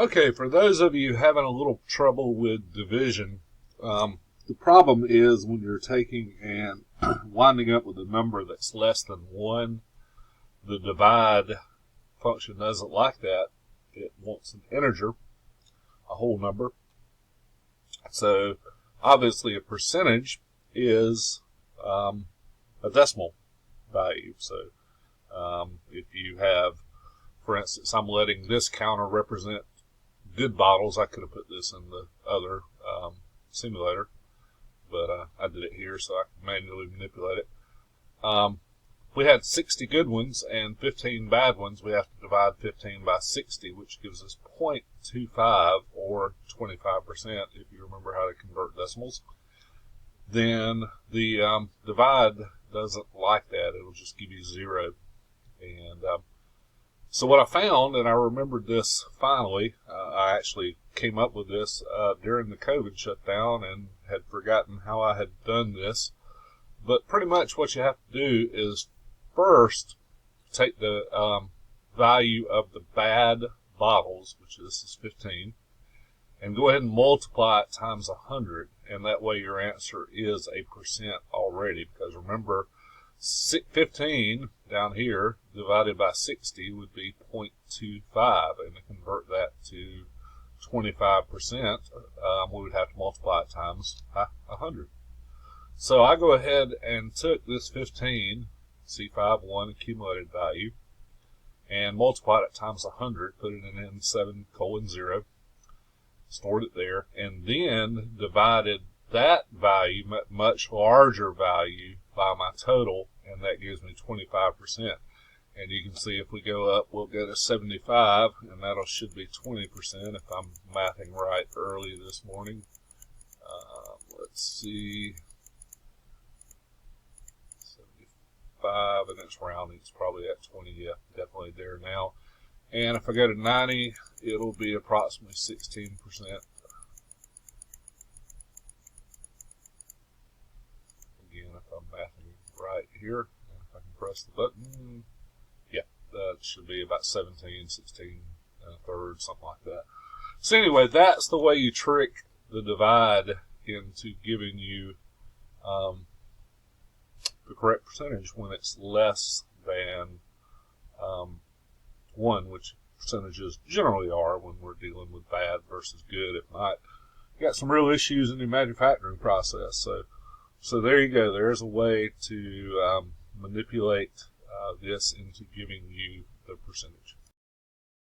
Okay, for those of you having a little trouble with division, the problem is when you're taking and winding up with a number that's less than 1, the divide function doesn't like that. It wants an integer, a whole number. So obviously a percentage is a decimal value. So if you have, for instance, I'm letting this counter represent good bottles. I could have put this in the other simulator, but I did it here so I can manually manipulate it. We had 60 good ones and 15 bad ones. We have to divide 15 by 60, which gives us 0.25 or 25%, if you remember how to convert decimals. Then the divide doesn't like that. It'll just give you 0. And so what I found, and I remembered this finally, I actually came up with this during the COVID shutdown and had forgotten how I had done this. But pretty much what you have to do is first take the value of the bad bottles, which this is 15, and go ahead and multiply it times 100, and that way your answer is a percent already, because remember, 15 down here divided by 60 would be 0.25, and to convert that to 25%, we would have to multiply it times 100. So I go ahead and took this 15, C51 accumulated value, and multiplied it times 100, put it in N7:0, stored it there, and then divided that value, much larger value, by my total, and that gives me 25%. And you can see if we go up, we'll go to 75, and that should be 20% if I'm mathing right early this morning. Let's see, 75, and it's rounding, it's probably at 20, yeah, definitely there now. And if I go to 90, it'll be approximately 16%. Again, if I'm mathing right here, and if I can press the button, yeah, that should be about 17, 16 and a third, something like that. So anyway, that's the way you trick the divide into giving you the correct percentage when it's less than 1, which percentages generally are when we're dealing with bad versus good. If not, you got some real issues in the manufacturing process. So there you go. There's a way to manipulate this into giving you the percentage.